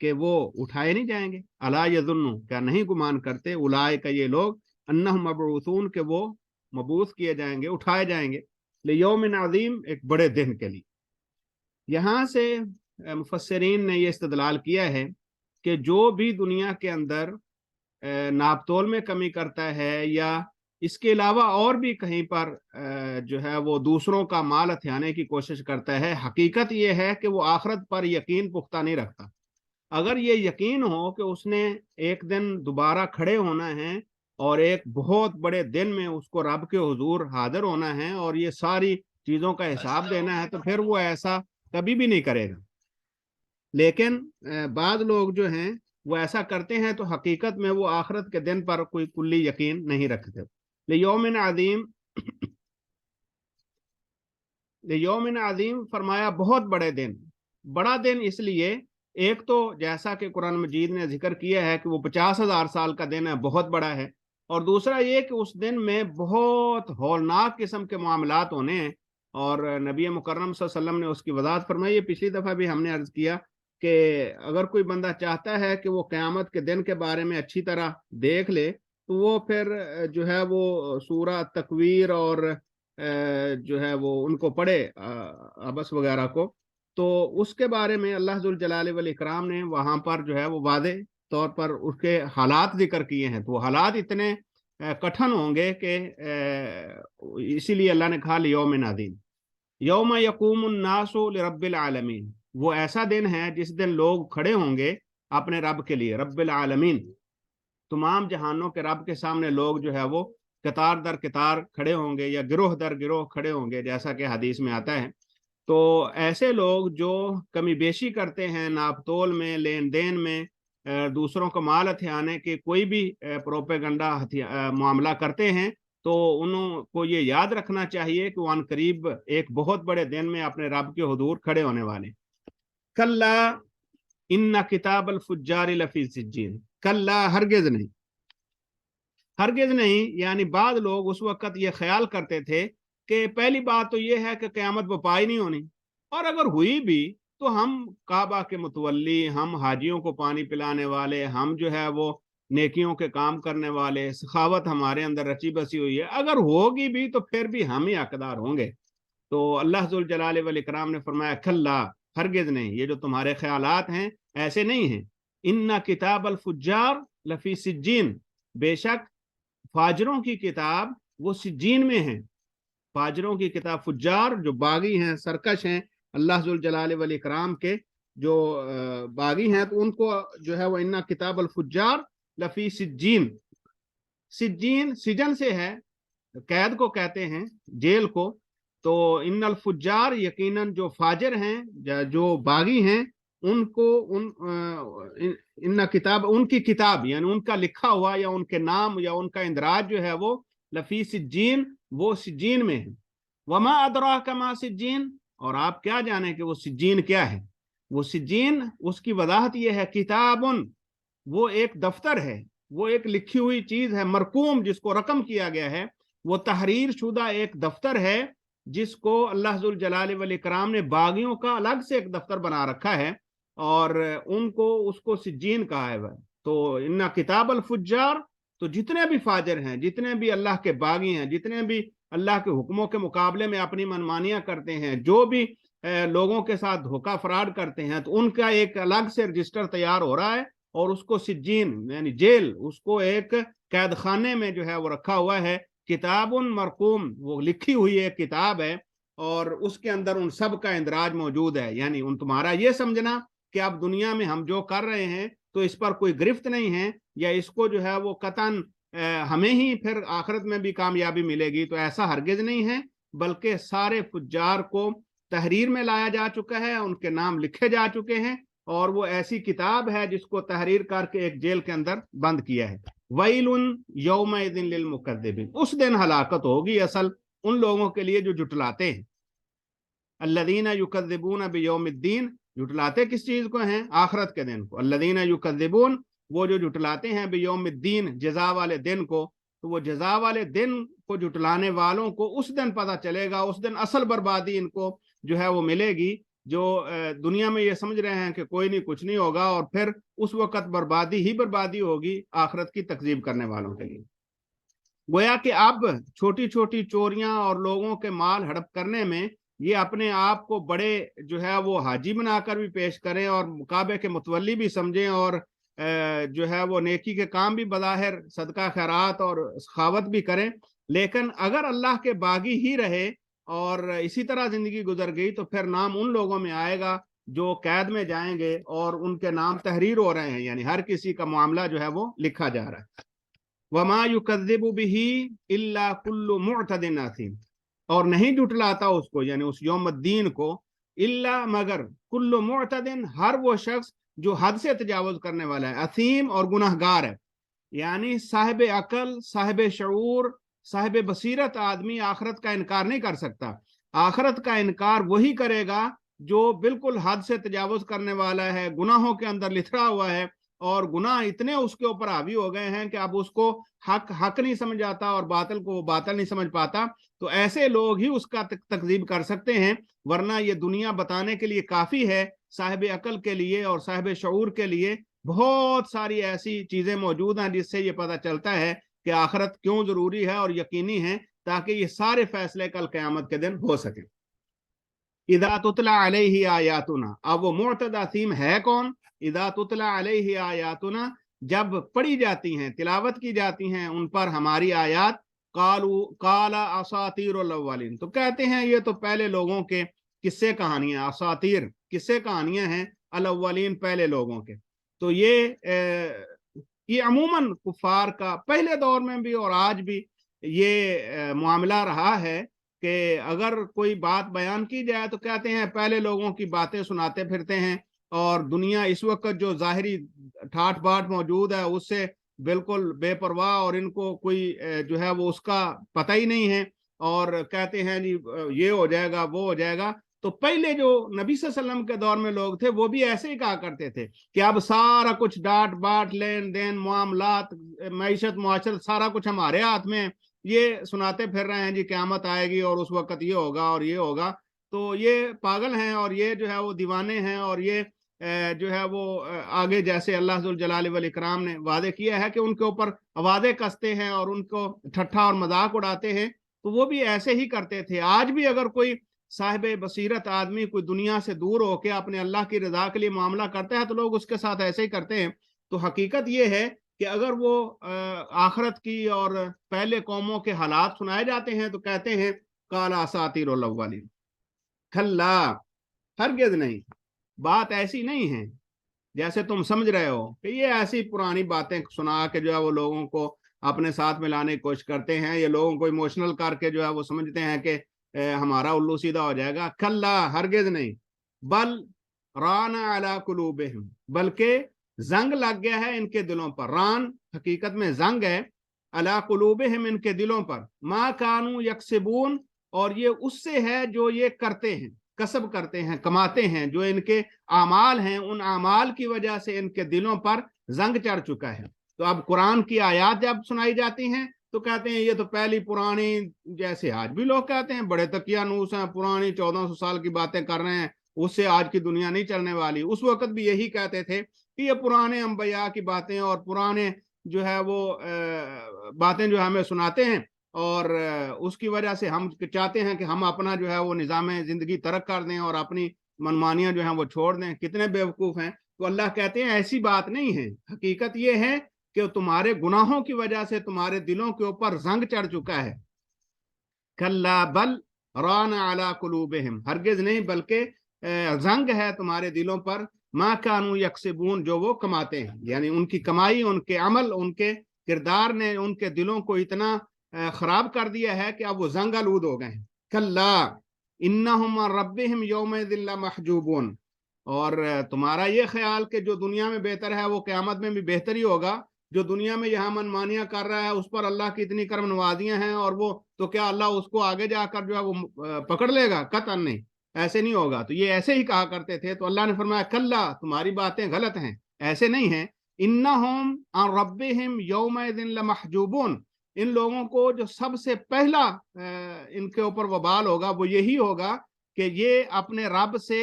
کہ وہ اٹھائے نہیں جائیں گے. الا یظنوا، کیا نہیں گمان کرتے، اولئک یہ لوگ، انہم مبعوثون کہ وہ مبعوث کیے جائیں گے، اٹھائے جائیں گے، لیوم عظیم ایک بڑے دن کے لیے. یہاں سے مفسرین نے یہ استدلال کیا ہے کہ جو بھی دنیا کے اندر ناپ تول میں کمی کرتا ہے یا اس کے علاوہ اور بھی کہیں پر جو ہے وہ دوسروں کا مال ہتھیانے کی کوشش کرتا ہے، حقیقت یہ ہے کہ وہ آخرت پر یقین پختہ نہیں رکھتا. اگر یہ یقین ہو کہ اس نے ایک دن دوبارہ کھڑے ہونا ہے اور ایک بہت بڑے دن میں اس کو رب کے حضور حاضر ہونا ہے اور یہ ساری چیزوں کا حساب دینا ہے، تو پھر وہ ایسا کبھی بھی نہیں کرے گا. لیکن بعض لوگ جو ہیں وہ ایسا کرتے ہیں تو حقیقت میں وہ آخرت کے دن پر کوئی کلی یقین نہیں رکھتے. لیوم عظیم، لیوم عظیم فرمایا بہت بڑے دن. بڑا دن اس لیے، ایک تو جیسا کہ قرآن مجید نے ذکر کیا ہے کہ وہ 50,000 سال کا دن ہے، بہت بڑا ہے. اور دوسرا یہ کہ اس دن میں بہت ہولناک قسم کے معاملات ہونے ہیں. اور نبی مکرم صلی اللہ علیہ وسلم نے اس کی وضاحت فرمائی. پچھلی دفعہ بھی ہم نے عرض کیا کہ اگر کوئی بندہ چاہتا ہے کہ وہ قیامت کے دن کے بارے میں اچھی طرح دیکھ لے تو وہ پھر جو ہے وہ سورہ تکویر اور جو ہے وہ ان کو پڑھے، عبس وغیرہ کو. تو اس کے بارے میں اللہ ذوالجلال والاکرام نے وہاں پر جو ہے وہ واضح طور پر اس کے حالات ذکر کیے ہیں. تو حالات اتنے کٹھن ہوں گے کہ اسی لیے اللہ نے کہا لیوم عظیم. یوم یقوم الناس لرب العالمین، وہ ایسا دن ہے جس دن لوگ کھڑے ہوں گے اپنے رب کے لیے. رب العالمین، تمام جہانوں کے رب کے سامنے لوگ جو ہے وہ قطار در قطار کھڑے ہوں گے یا گروہ در گروہ کھڑے ہوں گے، جیسا کہ حدیث میں آتا ہے. تو ایسے لوگ جو کمی بیشی کرتے ہیں ناپ تول میں، لین دین میں، دوسروں کو مال ہتھیانے کے کوئی بھی پروپیگنڈا معاملہ کرتے ہیں، تو انہوں کو یہ یاد رکھنا چاہیے کہ وان قریب ایک بہت بڑے دن میں اپنے رب کے حضور کھڑے ہونے والے. کلا ان کتاب الفجار لفی سجین، کلا ہرگز نہیں، ہرگز نہیں. یعنی بعض لوگ اس وقت یہ خیال کرتے تھے کہ پہلی بات تو یہ ہے کہ قیامت بپا ہی نہیں ہونی، اور اگر ہوئی بھی تو ہم کعبہ کے متولی، ہم حاجیوں کو پانی پلانے والے، ہم جو ہے وہ نیکیوں کے کام کرنے والے، سخاوت ہمارے اندر رچی بسی ہوئی ہے، اگر ہوگی بھی تو پھر بھی ہم ہی حقدار ہوں گے. تو اللہ ذوالجلال والاکرام نے فرمایا کھلا، ہرگز نہیں، یہ جو تمہارے خیالات ہیں ایسے نہیں ہیں. ان کتاب الفجار لفی سجین، بے شک فاجروں کی کتاب وہ سجین میں ہیں. فاجروں کی کتاب، فجار جو باغی ہیں، سرکش ہیں، اللہ ذوالجلال والاکرام کے جو باغی ہیں، تو ان کو جو ہے وہ ان کتاب الفجار لفی سجین. سجین سجن سے ہے، قید کو کہتے ہیں، جیل کو. تو ان الفجار یقیناً جو فاجر ہیں، جو باغی ہیں، ان کو ان کتاب، ان کی کتاب یعنی ان کا لکھا ہوا یا ان کے نام یا ان کا اندراج جو ہے وہ لفی سجین، وہ سجین میں ہے. وما ادراک ما سجین، اور آپ کیا جانیں کہ وہ سجین کیا ہے. وہ سجین، اس کی وضاحت یہ ہے کتاب، وہ ایک دفتر ہے، وہ ایک لکھی ہوئی چیز ہے، مرقوم جس کو رقم کیا گیا ہے، وہ تحریر شدہ ایک دفتر ہے جس کو اللہ ذوالجلال والاکرام نے باغیوں کا الگ سے ایک دفتر بنا رکھا ہے، اور ان کو اس کو سجین کہا ہے. تو ان کتاب الفجار، تو جتنے بھی فاجر ہیں، جتنے بھی اللہ کے باغی ہیں، جتنے بھی اللہ کے حکموں کے مقابلے میں اپنی منمانیاں کرتے ہیں، جو بھی لوگوں کے ساتھ دھوکہ فراڈ کرتے ہیں، تو ان کا ایک الگ سے رجسٹر تیار ہو رہا ہے، اور اس کو سجین یعنی جیل، اس کو ایک قید خانے میں جو ہے وہ رکھا ہوا ہے. کتاب مرقوم، وہ لکھی ہوئی ایک کتاب ہے، اور اس کے اندر ان سب کا اندراج موجود ہے. یعنی ان تمہارا یہ سمجھنا کہ اب دنیا میں ہم جو کر رہے ہیں تو اس پر کوئی گرفت نہیں ہے، یا اس کو جو ہے وہ قطعاً ہمیں ہی پھر آخرت میں بھی کامیابی ملے گی، تو ایسا ہرگز نہیں ہے. بلکہ سارے فجار کو تحریر میں لایا جا چکا ہے، ان کے نام لکھے جا چکے ہیں، اور وہ ایسی کتاب ہے جس کو تحریر کر کے ایک جیل کے اندر بند کیا ہے. ویل یومئذ للمکذبین، اس دن ہلاکت ہوگی اصل ان لوگوں کے لیے جو جھٹلاتے ہیں. الذین یکذبون بیوم الدین، جھٹلاتے کس چیز کو ہیں؟ آخرت کے دن کو. الذین یکذبون، وہ جو جھٹلاتے ہیں بیوم الدین، جزا والے دن کو. تو وہ جزا والے دن کو جھٹلانے والوں کو اس دن پتہ چلے گا، اس دن اصل بربادی ان کو جو ہے وہ ملے گی جو دنیا میں یہ سمجھ رہے ہیں کہ کوئی نہیں کچھ نہیں ہوگا، اور پھر اس وقت بربادی ہی بربادی ہوگی آخرت کی تکذیب کرنے والوں کے لیے۔ گویا کہ اب چھوٹی چھوٹی چوریاں اور لوگوں کے مال ہڑپ کرنے میں یہ اپنے آپ کو بڑے جو ہے وہ حاجی بنا کر بھی پیش کریں اور کعبے کے متولی بھی سمجھیں، اور جو ہے وہ نیکی کے کام بھی بظاہر صدقہ خیرات اور سخاوت بھی کریں، لیکن اگر اللہ کے باغی ہی رہے اور اسی طرح زندگی گزر گئی تو پھر نام ان لوگوں میں آئے گا جو قید میں جائیں گے اور ان کے نام تحریر ہو رہے ہیں، یعنی ہر کسی کا معاملہ جو ہے وہ لکھا جا رہا ہے۔ وما یکذب بہ الا کل معتد اثیم، اور نہیں جھٹلاتا اس کو یعنی اس یوم الدین کو، الا مگر کل معتد ہر وہ شخص جو حد سے تجاوز کرنے والا ہے، اثیم اور گناہ گار ہے۔ یعنی صاحب عقل، صاحب شعور، صاحب بصیرت آدمی آخرت کا انکار نہیں کر سکتا۔ آخرت کا انکار وہی کرے گا جو بالکل حد سے تجاوز کرنے والا ہے، گناہوں کے اندر لتھڑا ہوا ہے، اور گناہ اتنے اس کے اوپر حاوی ہو گئے ہیں کہ اب اس کو حق حق نہیں سمجھ آتا اور باطل کو وہ باطل نہیں سمجھ پاتا۔ تو ایسے لوگ ہی اس کا تکذیب کر سکتے ہیں، ورنہ یہ دنیا بتانے کے لیے کافی ہے۔ صاحب عقل کے لیے اور صاحب شعور کے لیے بہت ساری ایسی چیزیں موجود ہیں جس سے یہ پتہ چلتا ہے کہ آخرت کیوں ضروری ہے اور یقینی ہے، تاکہ یہ سارے فیصلے کل قیامت کے دن ہو سکیں۔ اذا تتلی علیہ آیاتنا، اب وہ معتد اثیم ہے کون؟ اذا تتلی علیہ آیاتنا، جب پڑھی جاتی ہیں، تلاوت کی جاتی ہیں ان پر ہماری آیات، قال اساطیر الاولین، تو کہتے ہیں یہ تو پہلے لوگوں کے قصے کہانیاں، اساطیر قصے کہانیاں ہیں، الاولین پہلے لوگوں کے۔ تو یہ عموماً کفار کا پہلے دور میں بھی اور آج بھی یہ معاملہ رہا ہے کہ اگر کوئی بات بیان کی جائے تو کہتے ہیں پہلے لوگوں کی باتیں سناتے پھرتے ہیں، اور دنیا اس وقت جو ظاہری ٹھاٹ باٹ موجود ہے اس سے بالکل بے پرواہ، اور ان کو کوئی جو ہے وہ اس کا پتہ ہی نہیں ہے، اور کہتے ہیں جی یہ ہو جائے گا وہ ہو جائے گا۔ تو پہلے جو نبی صلی اللہ علیہ وسلم کے دور میں لوگ تھے وہ بھی ایسے ہی کہا کرتے تھے کہ اب سارا کچھ ڈاٹ باٹ، لین دین، معاملات، معیشت، معاشرت، سارا کچھ ہمارے ہاتھ میں، یہ سناتے پھر رہے ہیں جی قیامت آئے گی اور اس وقت یہ ہوگا اور یہ ہوگا۔ تو یہ پاگل ہیں اور یہ جو ہے وہ دیوانے ہیں، اور یہ جو ہے وہ آگے جیسے اللہ ذوالجلال والاکرام نے وعدے کیا ہے کہ ان کے اوپر وعدے کستے ہیں اور ان کو ٹھٹھا اور مذاق اڑاتے ہیں، تو وہ بھی ایسے ہی کرتے تھے۔ آج بھی اگر کوئی صاحب بصیرت آدمی کوئی دنیا سے دور ہو کے اپنے اللہ کی رضا کے لیے معاملہ کرتا ہے تو لوگ اس کے ساتھ ایسے ہی کرتے ہیں۔ تو حقیقت یہ ہے کہ اگر وہ آخرت کی اور پہلے قوموں کے حالات سنائے جاتے ہیں تو کہتے ہیں قال اساطیر الاولین، کھلا، ہرگز نہیں، بات ایسی نہیں ہے جیسے تم سمجھ رہے ہو کہ یہ ایسی پرانی باتیں سنا کے جو ہے وہ لوگوں کو اپنے ساتھ ملانے کی کوشش کرتے ہیں، یہ لوگوں کو ایموشنل کر کے جو ہے وہ سمجھتے ہیں کہ ہمارا الو سیدھا ہو جائے گا۔ کھلا، ہرگز نہیں، بل ران علی قلوبہم، بلکہ زنگ لگ گیا ہے ان کے دلوں پر۔ ران حقیقت میں زنگ ہے، علی قلوبہم ان کے دلوں پر، ما کانوا یکسبون، اور یہ اس سے ہے جو یہ کرتے ہیں، کسب کرتے ہیں، کماتے ہیں، جو ان کے اعمال ہیں، ان اعمال کی وجہ سے ان کے دلوں پر زنگ چڑھ چکا ہے۔ تو اب قرآن کی آیات جب سنائی جاتی ہیں تو کہتے ہیں یہ تو پہلی پرانی، جیسے آج بھی لوگ کہتے ہیں بڑے تکیہ نوس ہیں، پرانی 1400 سال کی باتیں کر رہے ہیں، اس سے آج کی دنیا نہیں چلنے والی۔ اس وقت بھی یہی کہتے تھے کہ یہ پرانے انبیاء کی باتیں اور پرانے جو ہے وہ باتیں جو ہمیں سناتے ہیں، اور اس کی وجہ سے ہم چاہتے ہیں کہ ہم اپنا جو ہے وہ نظام زندگی ترک کر دیں اور اپنی منمانیاں جو ہیں وہ چھوڑ دیں۔ کتنے بیوقوف ہیں۔ تو اللہ کہتے ہیں ایسی بات نہیں ہے، حقیقت یہ ہے کہ تمہارے گناہوں کی وجہ سے تمہارے دلوں کے اوپر زنگ چڑھ چکا ہے۔ کلا بل ران علی قلوبہم، ہرگز نہیں بلکہ زنگ ہے تمہارے دلوں پر، ما کانوا یکسبون، جو وہ کماتے ہیں، یعنی ان کی کمائی، ان کے عمل، ان کے کردار نے ان کے دلوں کو اتنا خراب کر دیا ہے کہ اب وہ زنگ آلود ہو گئے ہیں۔ کلا انہم عن ربہم یومئذ لمحجوبون، اور تمہارا یہ خیال کہ جو دنیا میں بہتر ہے وہ قیامت میں بھی بہتر ہی ہوگا، جو دنیا میں یہاں منمانیاں کر رہا ہے اس پر اللہ کی اتنی کرم نوازیاں ہیں، اور وہ تو کیا اللہ اس کو آگے جا کر جو ہے وہ پکڑ لے گا؟ قطعاً نہیں، ایسے نہیں ہوگا۔ تو یہ ایسے ہی کہا کرتے تھے۔ تو اللہ نے فرمایا کلا، تمہاری باتیں غلط ہیں، ایسے نہیں ہیں۔ انہم عن ربہم یومئذ لمحجوبون، ان لوگوں کو جو سب سے پہلا ان کے اوپر وبال ہوگا وہ یہی ہوگا کہ یہ اپنے رب سے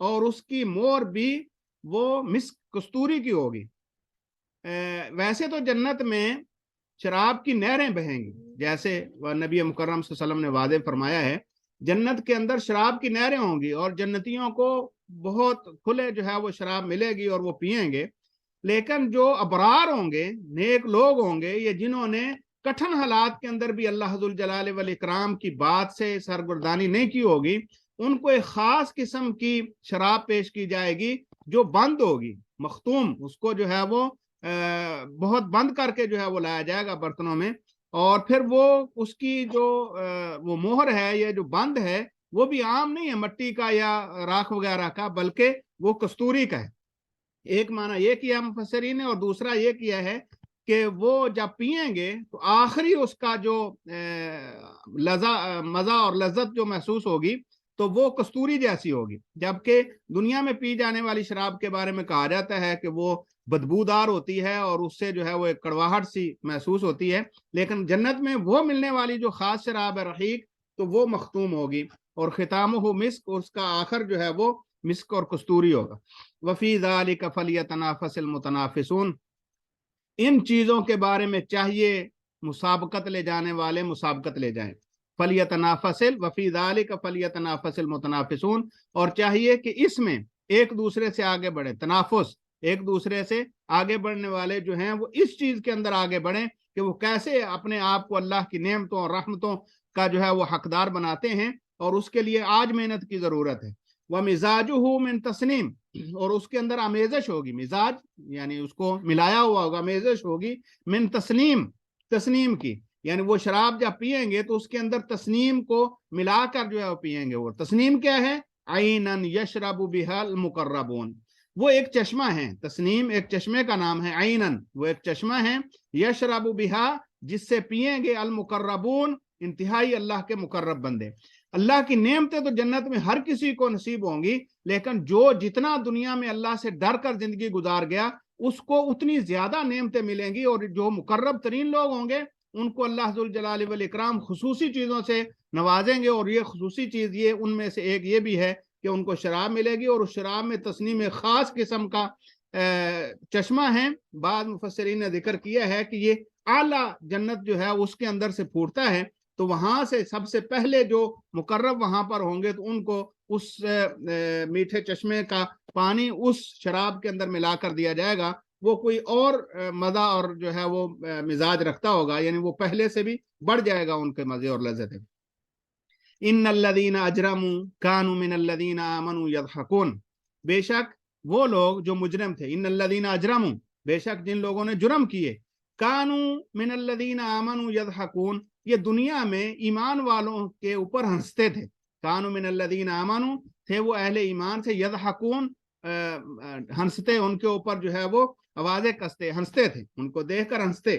اور اس کی مور بھی وہ مسک کستوری کی ہوگی۔ ویسے تو جنت میں شراب کی نہریں بہیں گی، جیسے نبی مکرم صلی اللہ علیہ وسلم نے واضح فرمایا ہے، جنت کے اندر شراب کی نہریں ہوں گی اور جنتیوں کو بہت کھلے جو ہے وہ شراب ملے گی اور وہ پئیں گے۔ لیکن جو ابرار ہوں گے، نیک لوگ ہوں گے، یہ جنہوں نے کٹھن حالات کے اندر بھی اللہ ذوالجلال والاکرام کی بات سے سرگردانی نہیں کی ہوگی، ان کو ایک خاص قسم کی شراب پیش کی جائے گی جو بند ہوگی، مختوم، اس کو جو ہے وہ بہت بند کر کے جو ہے وہ لایا جائے گا برتنوں میں، اور پھر وہ اس کی جو وہ مہر ہے یا جو بند ہے وہ بھی عام نہیں ہے مٹی کا یا راکھ وغیرہ کا، بلکہ وہ کستوری کا ہے۔ ایک معنی یہ کیا مفسرین نے، اور دوسرا یہ کیا ہے کہ وہ جب پئیں گے تو آخری اس کا جو مزہ اور لذت جو محسوس ہوگی تو وہ کستوری جیسی ہوگی، جبکہ دنیا میں پی جانے والی شراب کے بارے میں کہا جاتا ہے کہ وہ بدبودار ہوتی ہے اور اس سے جو ہے وہ ایک کڑواہٹ سی محسوس ہوتی ہے، لیکن جنت میں وہ ملنے والی جو خاص شراب ہے رحیق، تو وہ مختوم ہوگی، اور ختامہ مسک، اس کا آخر جو ہے وہ مسک اور کستوری ہوگا۔ وفی ذالک فلیتنافس المتنافسون، ان چیزوں کے بارے میں چاہیے مسابقت لے جانے والے مسابقت لے جائیں۔ فلیتنافس وفی ذالک فلیتنافس المتنافسون، اور چاہیے کہ اس میں ایک دوسرے سے آگے بڑھیں، تنافس، ایک دوسرے سے آگے بڑھنے والے جو ہیں وہ اس چیز کے اندر آگے بڑھیں کہ وہ کیسے اپنے آپ کو اللہ کی نعمتوں اور رحمتوں کا جو ہے وہ حقدار بناتے ہیں، اور اس کے لیے آج محنت کی ضرورت ہے۔ وَمِزَاجُهُ مِن تسنیم، اور اس کے اندر آمیزش ہوگی، مزاج یعنی اس کو ملایا ہوا ہوگا، آمیزش ہوگی من تسنیم، تسنیم کی، یعنی وہ شراب جب پئیں گے تو اس کے اندر تسنیم کو ملا کر جو ہے وہ پئیں گے۔ وہ تسنیم کیا ہے؟ عینن یشرب بہا المقربون، وہ ایک چشمہ ہے، تسنیم ایک چشمے کا نام ہے، عینن وہ ایک چشمہ ہے، یشرب بہا جس سے پئیں گے المقربون، انتہائی اللہ کے مقرب بندے۔ اللہ کی نعمتیں تو جنت میں ہر کسی کو نصیب ہوں گی، لیکن جو جتنا دنیا میں اللہ سے ڈر کر زندگی گزار گیا اس کو اتنی زیادہ نعمتیں ملیں گی، اور جو مقرب ترین لوگ ہوں گے ان کو اللہ ذوالجلال والاکرام خصوصی چیزوں سے نوازیں گے، اور یہ خصوصی چیز یہ ان میں سے ایک یہ بھی ہے کہ ان کو شراب ملے گی، اور اس شراب میں تسنیم ایک خاص قسم کا چشمہ ہے۔ بعض مفسرین نے ذکر کیا ہے کہ یہ اعلیٰ جنت جو ہے اس کے اندر سے پھوٹتا ہے، تو وہاں سے سب سے پہلے جو مقرب وہاں پر ہوں گے تو ان کو اس میٹھے چشمے کا پانی اس شراب کے اندر ملا کر دیا جائے گا، وہ کوئی اور مزہ اور جو ہے وہ مزاج رکھتا ہوگا، یعنی وہ پہلے سے بھی بڑھ جائے گا ان کے مزے اور لذتیں۔ ان الذین اجرموا کانوا من الذین آمنوا یضحکون، بے شک وہ لوگ جو مجرم تھے، ان الذین اجرموا، بے شک جن لوگوں نے جرم کیے، کانوا من الذین آمنوا یضحکون، یہ دنیا میں ایمان والوں کے اوپر ہنستے تھے، کانوا من الذین آمنوا تھے وہ اہل ایمان سے، یضحکون ہنستے، ان کے اوپر جو ہے وہ آوازیں کستے، ہنستے تھے، ان کو دیکھ کر ہنستے۔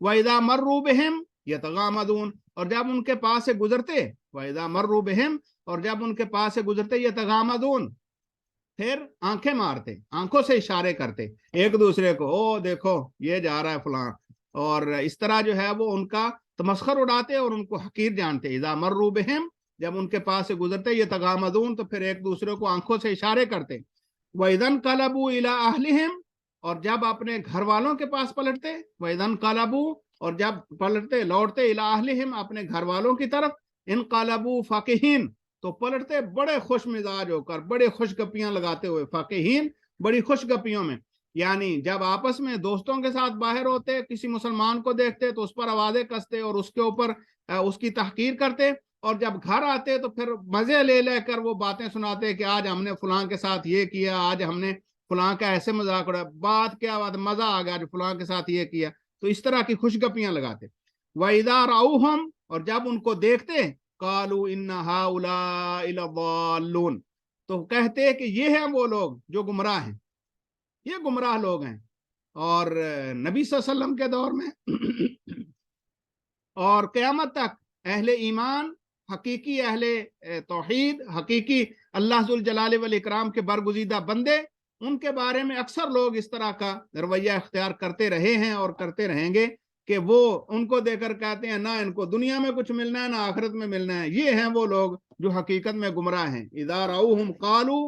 وَإِذَا مَرُّوا بِهِمْ یتغامدون، اور جب ان کے پاس سے گزرتے، وَإِذَا مَرُّوا بِهِمْ، اور جب ان کے پاس سے گزرتے، یتغامدون پھر آنکھیں مارتے، آنکھوں سے اشارے کرتے ایک دوسرے کو، او دیکھو یہ جا رہا ہے فلاں، اور اس طرح جو ہے وہ ان کا تمسخر اڑاتے اور ان کو حقیر جانتے۔ اذا مروا بہم، جب ان کے پاس سے گزرتے، یتغامدون تو پھر ایک دوسرے کو آنکھوں سے اشارے کرتے۔ وَإِذَا انقلبوا إِلَىٰ أَهْلِهِمْ، اور جب اپنے گھر والوں کے پاس پلٹتے، وَإِذَا انقلبوا، اور جب پلٹتے لوٹتے، إِلَىٰ أَهْلِهِمْ اپنے گھر والوں کی طرف، انقلبوا فَكِهِينَ تو پلٹتے بڑے خوش مزاج ہو کر، بڑے خوش گپیاں لگاتے ہوئے، فاکہین بڑی خوش گپیوں میں، یعنی جب آپس میں دوستوں کے ساتھ باہر ہوتے، کسی مسلمان کو دیکھتے تو اس پر آوازیں کستے اور اس کے اوپر اس کی تحقیر کرتے، اور جب گھر آتے تو پھر مزے لے لے کر وہ باتیں سناتے کہ آج ہم نے فلاں کے ساتھ یہ کیا، آج ہم نے فلاں کا ایسے مذاق اڑایا، بات کیا بات، مزہ آ گیا جو فلاں کے ساتھ یہ کیا، تو اس طرح کی خوش گپیاں لگاتے۔ وَإِذَا رَأَوْهُمْ، اور جب ان کو دیکھتے، قالوا ان هؤلاء لضالون تو کہتے کہ یہ ہیں وہ لوگ جو گمراہ ہیں، یہ گمراہ لوگ ہیں۔ اور نبی صلی اللہ علیہ وسلم کے دور میں اور قیامت تک اہل ایمان، حقیقی اہل توحید، حقیقی اللہ ذوالجلال والاکرام کے برگزیدہ بندے، ان کے بارے میں اکثر لوگ اس طرح کا رویہ اختیار کرتے رہے ہیں اور کرتے رہیں گے کہ وہ ان کو دے کر کہتے ہیں نہ ان کو دنیا میں کچھ ملنا ہے نہ آخرت میں ملنا ہے، یہ ہیں وہ لوگ جو حقیقت میں گمراہ ہیں۔ اذا رأوہم قالوا،